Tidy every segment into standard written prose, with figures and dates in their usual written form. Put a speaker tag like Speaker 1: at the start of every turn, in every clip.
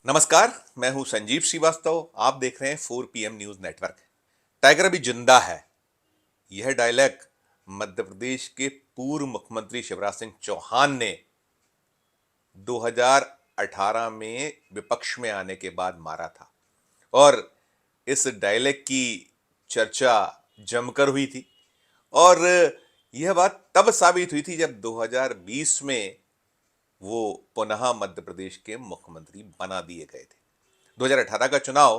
Speaker 1: नमस्कार। मैं हूं संजीव श्रीवास्तव। आप देख रहे हैं 4 PM न्यूज नेटवर्क। टाइगर अभी जिंदा है। यह डायलॉग मध्य प्रदेश के पूर्व मुख्यमंत्री शिवराज सिंह चौहान ने 2018 में विपक्ष में आने के बाद मारा था और इस डायलॉग की चर्चा जमकर हुई थी। और यह बात तब साबित हुई थी जब 2020 में वो पुनः मध्य प्रदेश के मुख्यमंत्री बना दिए गए थे। 2018 का चुनाव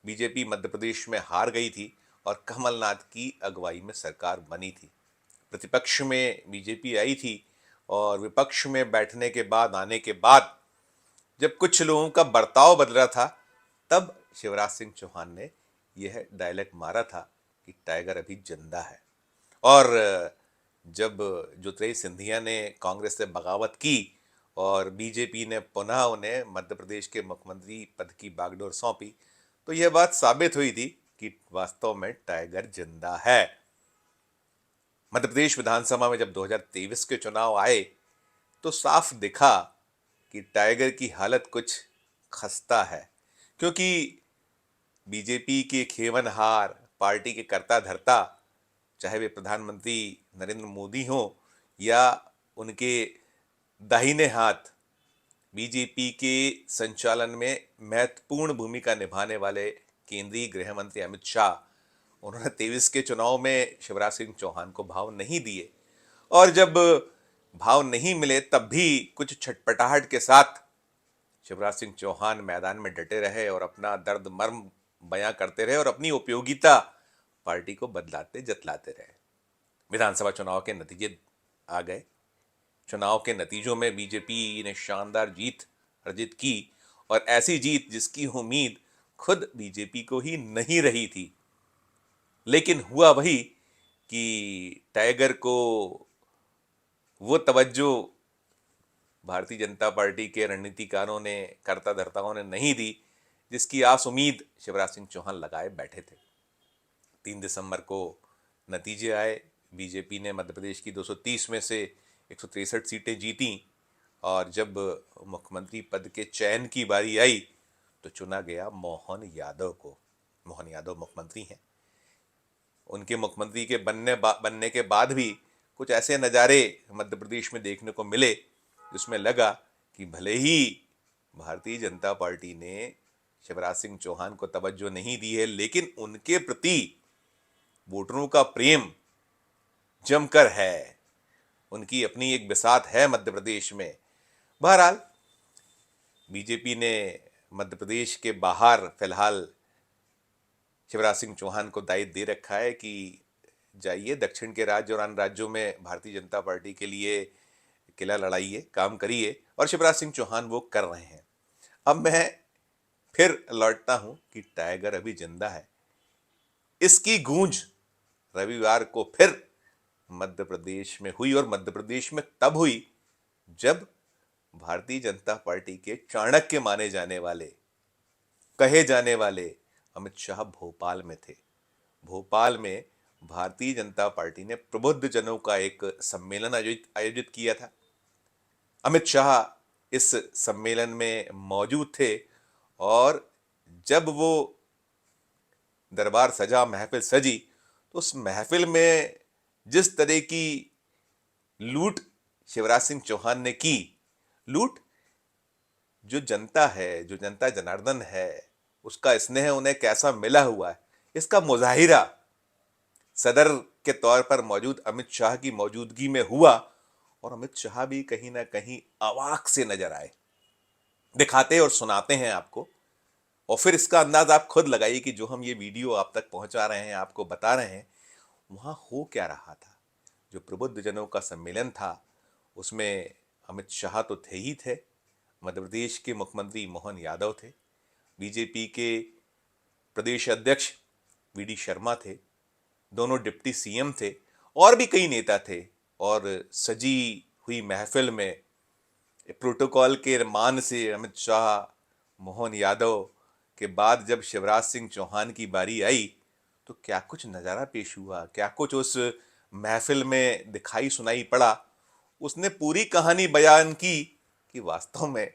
Speaker 1: बीजेपी मध्य प्रदेश में हार गई थी और कमलनाथ की अगुवाई में सरकार बनी थी। प्रतिपक्ष में बीजेपी आई थी और विपक्ष में बैठने के बाद आने के बाद जब कुछ लोगों का बर्ताव बदला था, तब शिवराज सिंह चौहान ने यह डायलॉग मारा था कि टाइगर अभी जिंदा है। और जब ज्योतिरादित्य सिंधिया ने कांग्रेस से बगावत की और बीजेपी ने पुनः उन्हें मध्य प्रदेश के मुख्यमंत्री पद की बागडोर सौंपी, तो यह बात साबित हुई थी कि वास्तव में टाइगर जिंदा है। मध्य प्रदेश विधानसभा में जब 2023 के चुनाव आए तो साफ दिखा कि टाइगर की हालत कुछ खस्ता है, क्योंकि बीजेपी के खेवनहार, पार्टी के कर्ता धर्ता, चाहे वे प्रधानमंत्री नरेंद्र मोदी हों या उनके दाहिने हाथ बीजेपी के संचालन में महत्वपूर्ण भूमिका निभाने वाले केंद्रीय गृह मंत्री अमित शाह, उन्होंने 23 के चुनाव में शिवराज सिंह चौहान को भाव नहीं दिए। और जब भाव नहीं मिले तब भी कुछ छटपटाहट के साथ शिवराज सिंह चौहान मैदान में डटे रहे और अपना दर्द मर्म बयां करते रहे और अपनी उपयोगिता पार्टी को बदलाते जतलाते रहे। विधानसभा चुनाव के नतीजे आ गए। चुनाव के नतीजों में बीजेपी ने शानदार जीत अर्जित की, और ऐसी जीत जिसकी उम्मीद खुद बीजेपी को ही नहीं रही थी। लेकिन हुआ वही कि टाइगर को वो तवज्जो भारतीय जनता पार्टी के रणनीतिकारों ने, कर्ता धर्ताओं ने नहीं दी जिसकी आस उम्मीद शिवराज सिंह चौहान लगाए बैठे थे। 3 दिसंबर को नतीजे आए। बीजेपी ने मध्य प्रदेश की 230 में से 163 सीटें जीती और जब मुख्यमंत्री पद के चयन की बारी आई तो चुना गया मोहन यादव को। मोहन यादव मुख्यमंत्री हैं। उनके मुख्यमंत्री के बनने के बाद भी कुछ ऐसे नज़ारे मध्य प्रदेश में देखने को मिले जिसमें लगा कि भले ही भारतीय जनता पार्टी ने शिवराज सिंह चौहान को तवज्जो नहीं दी है, लेकिन उनके प्रति वोटरों का प्रेम जमकर है। उनकी अपनी एक बिसात है मध्य प्रदेश में। बहरहाल बीजेपी ने मध्य प्रदेश के बाहर फिलहाल शिवराज सिंह चौहान को दायित्व दे रखा है कि जाइए दक्षिण के राज्य और अन्य राज्यों में भारतीय जनता पार्टी के लिए किला लड़ाइए, काम करिए, और शिवराज सिंह चौहान वो कर रहे हैं। अब मैं फिर लौटता हूं कि टाइगर अभी जिंदा है। इसकी गूंज रविवार को फिर मध्य प्रदेश में हुई, और मध्य प्रदेश में तब हुई जब भारतीय जनता पार्टी के चाणक्य माने जाने वाले, कहे जाने वाले अमित शाह भोपाल में थे। भोपाल में भारतीय जनता पार्टी ने प्रबुद्ध जनों का एक सम्मेलन आयोजित किया था। अमित शाह इस सम्मेलन में मौजूद थे और जब वो दरबार सजा, महफिल सजी, तो उस महफिल में जिस तरह की लूट शिवराज सिंह चौहान ने की, लूट जो जनता है, जो जनता जनार्दन है, उसका स्नेह उन्हें कैसा मिला हुआ है, इसका मुजाहिरा सदर के तौर पर मौजूद अमित शाह की मौजूदगी में हुआ। और अमित शाह भी कहीं ना कहीं अवाक से नजर आए। दिखाते और सुनाते हैं आपको, और फिर इसका अंदाज आप खुद लगाइए कि जो हम ये वीडियो आप तक पहुंचा रहे हैं, आपको बता रहे हैं, वहां हो क्या रहा था। जो प्रबुद्ध जनों का सम्मेलन था उसमें अमित शाह तो थे ही थे, मध्य प्रदेश के मुख्यमंत्री मोहन यादव थे, बीजेपी के प्रदेश अध्यक्ष वीडी शर्मा थे, दोनों डिप्टी सीएम थे, और भी कई नेता थे। और सजी हुई महफिल में प्रोटोकॉल के मान से अमित शाह, मोहन यादव के बाद जब शिवराज सिंह चौहान की बारी आई तो क्या कुछ नज़ारा पेश हुआ, क्या कुछ उस महफिल में दिखाई सुनाई पड़ा। उसने पूरी कहानी बयान की कि वास्तव में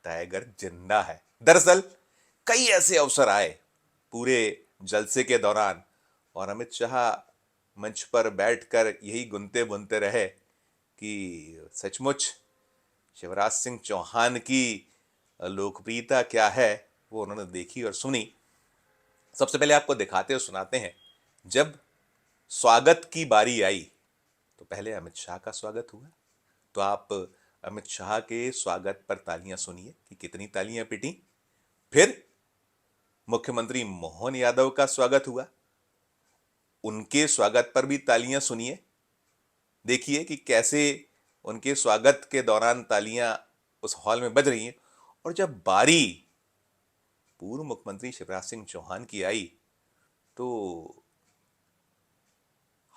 Speaker 1: टाइगर जिंदा है। दरअसल कई ऐसे अवसर आए पूरे जलसे के दौरान और अमित शाह मंच पर बैठकर यही गुनते बुनते रहे कि सचमुच शिवराज सिंह चौहान की लोकप्रियता क्या है वो उन्होंने देखी और सुनी। सबसे पहले आपको दिखाते और सुनाते हैं, जब स्वागत की बारी आई तो पहले अमित शाह का स्वागत हुआ, तो आप अमित शाह के स्वागत पर तालियां सुनिए कि कितनी तालियां पिटी। फिर मुख्यमंत्री मोहन यादव का स्वागत हुआ, उनके स्वागत पर भी तालियां सुनिए। देखिए कि कैसे उनके स्वागत के दौरान तालियां उस हॉल में बज रही हैं। और जब बारी पूर्व मुख्यमंत्री शिवराज सिंह चौहान की आई तो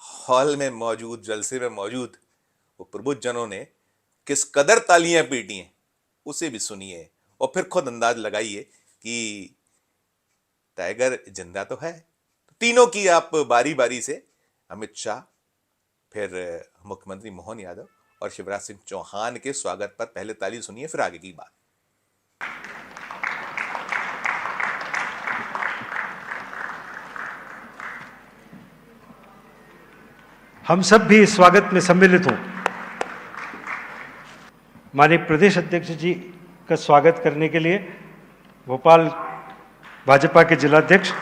Speaker 1: हॉल में मौजूद, जलसे में मौजूद वो प्रबुद्धजनों ने किस कदर तालियां पीटी हैं उसे भी सुनिए और फिर खुद अंदाज लगाइए कि टाइगर जिंदा तो है। तो तीनों की आप बारी बारी से, अमित शाह, फिर मुख्यमंत्री मोहन यादव और शिवराज सिंह चौहान के स्वागत पर पहले ताली सुनिए, फिर आगे की बात।
Speaker 2: हम सब भी इस स्वागत में सम्मिलित हों। माननीय प्रदेश अध्यक्ष जी का स्वागत करने के लिए भोपाल भाजपा के जिलाध्यक्ष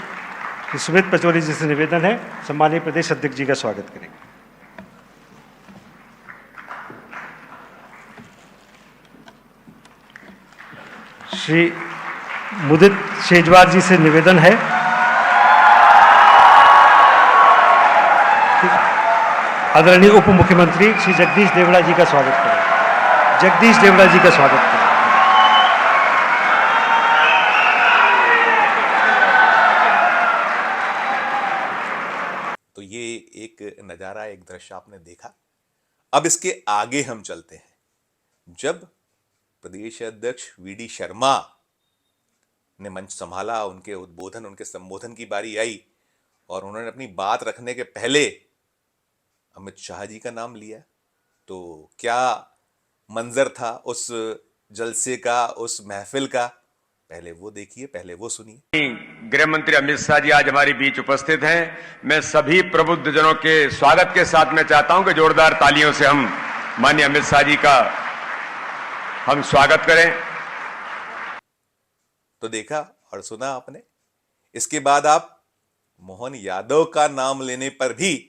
Speaker 2: सुमित पचौरी जी से निवेदन है, सम्मानीय प्रदेश अध्यक्ष जी का स्वागत करेंगे। श्री मुदित शेजवार जी से निवेदन है आदरणीय उप मुख्यमंत्री श्री जगदीश देवड़ा जी का स्वागत करें। जगदीश देवड़ा जी का स्वागत करें।
Speaker 1: तो ये एक नजारा, एक दृश्य आपने देखा। अब इसके आगे हम चलते हैं। जब प्रदेश अध्यक्ष वीडी शर्मा ने मंच संभाला, उनके उद्बोधन, उनके संबोधन की बारी आई और उन्होंने अपनी बात रखने के पहले अमित शाह जी का नाम लिया, तो क्या मंजर था उस जलसे का, उस महफिल का, पहले वो देखिए, पहले वो सुनिए।
Speaker 3: गृह मंत्री अमित शाह जी आज हमारे बीच उपस्थित हैं। मैं सभी प्रबुद्ध जनों के स्वागत के साथ मैं चाहता हूं कि जोरदार तालियों से हम माननीय अमित शाह जी का हम स्वागत करें।
Speaker 1: तो देखा और सुना आपने। इसके बाद आप मोहन यादव का नाम लेने पर भी,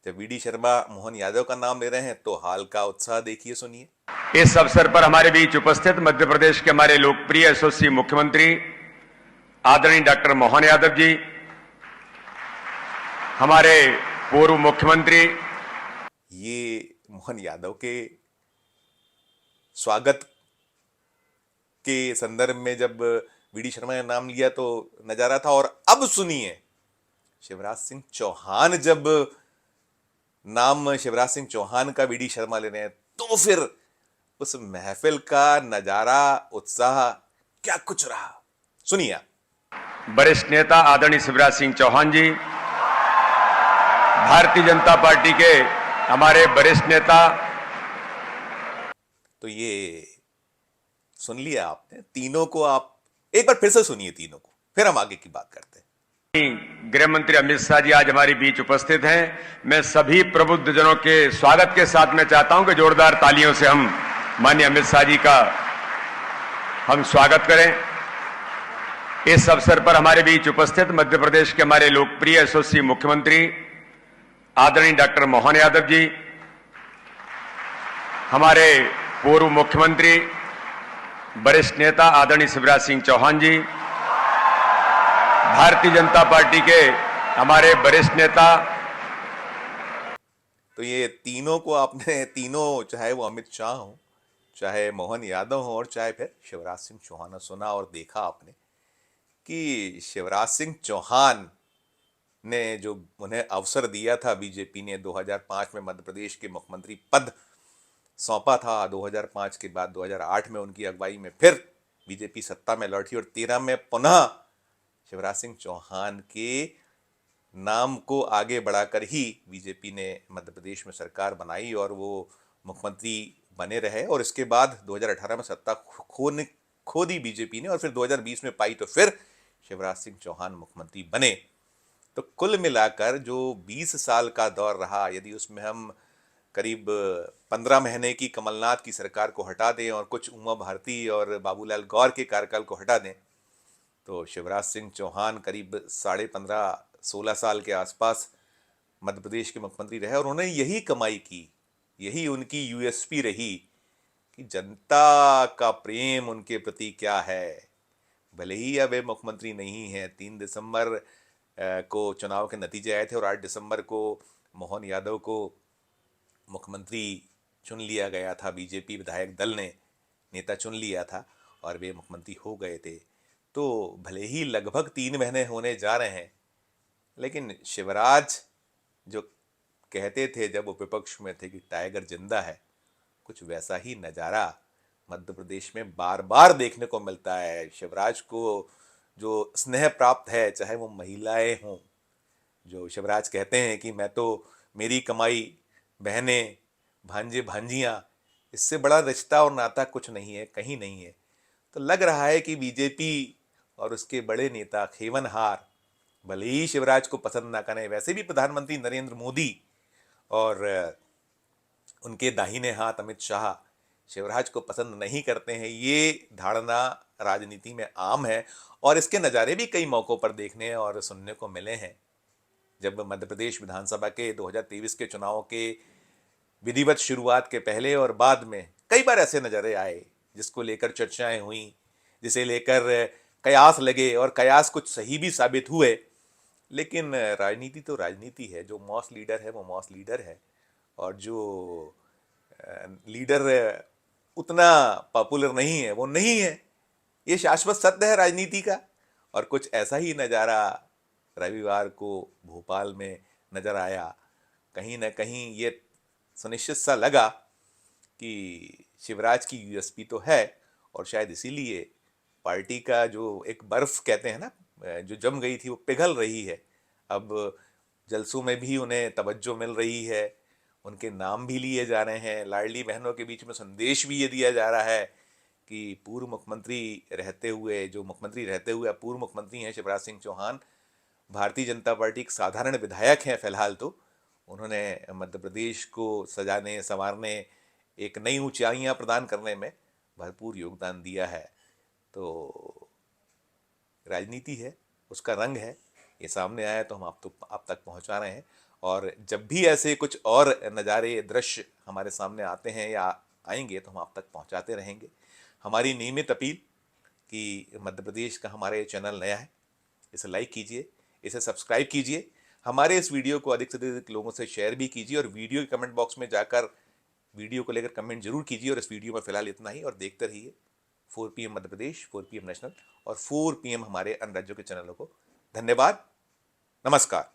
Speaker 1: जब वीडी शर्मा मोहन यादव का नाम ले रहे हैं तो हाल का उत्साह देखिए, सुनिए।
Speaker 3: इस अवसर पर हमारे बीच उपस्थित मध्य प्रदेश के हमारे लोकप्रिय यशस्वी मुख्यमंत्री आदरणीय डॉक्टर मोहन यादव जी, हमारे पूर्व मुख्यमंत्री।
Speaker 1: ये मोहन यादव के स्वागत के संदर्भ में जब वीडी शर्मा ने नाम लिया तो नजारा था। और अब सुनिए, शिवराज सिंह चौहान जब नाम शिवराज सिंह चौहान का वीडी शर्मा ले रहे हैं तो फिर उस महफिल का नजारा, उत्साह क्या कुछ रहा, सुनिए आप।
Speaker 3: वरिष्ठ नेता आदरणीय शिवराज सिंह चौहान जी, भारतीय जनता पार्टी के हमारे वरिष्ठ नेता।
Speaker 1: तो ये सुन लिया आपने, तीनों को आप एक बार फिर से सुनिए तीनों को, फिर हम आगे की बात करते हैं।
Speaker 3: गृह मंत्री अमित शाह जी आज हमारे बीच उपस्थित हैं। मैं सभी प्रबुद्ध जनों के स्वागत के साथ मैं चाहता हूं कि जोरदार तालियों से हम माननीय अमित शाह जी का हम स्वागत करें। इस अवसर पर हमारे बीच उपस्थित मध्य प्रदेश के हमारे लोकप्रिय यशस्वी मुख्यमंत्री आदरणीय डॉक्टर मोहन यादव जी, हमारे पूर्व मुख्यमंत्री वरिष्ठ नेता आदरणीय शिवराज सिंह चौहान जी, भारतीय जनता पार्टी के हमारे वरिष्ठ नेता।
Speaker 1: तो ये तीनों को आपने, तीनों, चाहे वो अमित शाह हो, चाहे मोहन यादव हो और चाहे फिर शिवराज सिंह चौहान, सुना और देखा आपने कि शिवराज सिंह चौहान ने जो उन्हें अवसर दिया था, बीजेपी ने 2005 में मध्य प्रदेश के मुख्यमंत्री पद सौंपा था। 2005 के बाद 2008 में उनकी अगुवाई में फिर बीजेपी सत्ता में लौटी और 13 में पुनः शिवराज सिंह चौहान के नाम को आगे बढ़ाकर ही बीजेपी ने मध्य प्रदेश में सरकार बनाई और वो मुख्यमंत्री बने रहे। और इसके बाद 2018 में सत्ता खोने खो दी बीजेपी ने और फिर 2020 में पाई तो फिर शिवराज सिंह चौहान मुख्यमंत्री बने। तो कुल मिलाकर जो 20 साल का दौर रहा, यदि उसमें हम करीब 15 महीने की कमलनाथ की सरकार को हटा दें और कुछ उमा भारती और बाबूलाल गौर के कार्यकाल को हटा दें, तो शिवराज सिंह चौहान करीब 15.5-16 साल के आसपास मध्य प्रदेश के मुख्यमंत्री रहे और उन्होंने यही कमाई की, यही उनकी यूएसपी रही कि जनता का प्रेम उनके प्रति क्या है। भले ही अब वे मुख्यमंत्री नहीं हैं, 3 दिसंबर को चुनाव के नतीजे आए थे और 8 दिसंबर को मोहन यादव को मुख्यमंत्री चुन लिया गया था, बीजेपी विधायक दल ने नेता चुन लिया था और वे मुख्यमंत्री हो गए थे। तो भले ही लगभग 3 महीने होने जा रहे हैं, लेकिन शिवराज जो कहते थे जब वो विपक्ष में थे कि टाइगर जिंदा है, कुछ वैसा ही नज़ारा मध्य प्रदेश में बार बार देखने को मिलता है। शिवराज को जो स्नेह प्राप्त है, चाहे वो महिलाएं हों, जो शिवराज कहते हैं कि मैं तो मेरी कमाई, बहनें, भांजे भांजियाँ, इससे बड़ा रिश्ता और नाता कुछ नहीं है, कहीं नहीं है। तो लग रहा है कि बीजेपी और उसके बड़े नेता खेवनहार भले ही शिवराज को पसंद ना करें, वैसे भी प्रधानमंत्री नरेंद्र मोदी और उनके दाहिने हाथ अमित शाह शिवराज को पसंद नहीं करते हैं, ये धारणा राजनीति में आम है और इसके नज़ारे भी कई मौक़ों पर देखने और सुनने को मिले हैं। जब मध्य प्रदेश विधानसभा के 2023 के चुनाव के विधिवत शुरुआत के पहले और बाद में कई बार ऐसे नज़ारे आए जिसको लेकर चर्चाएं हुई, जिसे लेकर कयास लगे और कयास कुछ सही भी साबित हुए। लेकिन राजनीति तो राजनीति है, जो मॉस लीडर है वो मॉस लीडर है और जो लीडर उतना पॉपुलर नहीं है वो नहीं है। ये शाश्वत सत्य है राजनीति का। और कुछ ऐसा ही नज़ारा रविवार को भोपाल में नज़र आया। कहीं ना कहीं ये सुनिश्चित सा लगा कि शिवराज की यूएसपी तो है और शायद इसीलिए पार्टी का जो एक बर्फ़ कहते हैं ना, जो जम गई थी वो पिघल रही है। अब जलसों में भी उन्हें तवज्जो मिल रही है, उनके नाम भी लिए जा रहे हैं, लाडली बहनों के बीच में संदेश भी ये दिया जा रहा है कि पूर्व मुख्यमंत्री रहते हुए, जो मुख्यमंत्री रहते हुए अब पूर्व मुख्यमंत्री हैं शिवराज सिंह चौहान, भारतीय जनता पार्टी के साधारण विधायक हैं फिलहाल, तो उन्होंने मध्य प्रदेश को सजाने संवारने, एक नई ऊंचाइयां प्रदान करने में भरपूर योगदान दिया है। तो राजनीति है, उसका रंग है, ये सामने आया तो हम आप तक पहुंचा रहे हैं। और जब भी ऐसे कुछ और नज़ारे, दृश्य हमारे सामने आते हैं या आएंगे तो हम आप तक पहुंचाते रहेंगे। हमारी नियमित अपील कि मध्य प्रदेश का हमारे चैनल नया है, इसे लाइक कीजिए, इसे सब्सक्राइब कीजिए, हमारे इस वीडियो को अधिक से अधिक लोगों से शेयर भी कीजिए और वीडियो के कमेंट बॉक्स में जाकर वीडियो को लेकर कमेंट जरूर कीजिए। और इस वीडियो में फिलहाल इतना ही और देखते रहिए 4 PM Madhya Pradesh, 4 PM national और 4 PM हमारे अन्य राज्यों के चैनलों को। धन्यवाद, नमस्कार।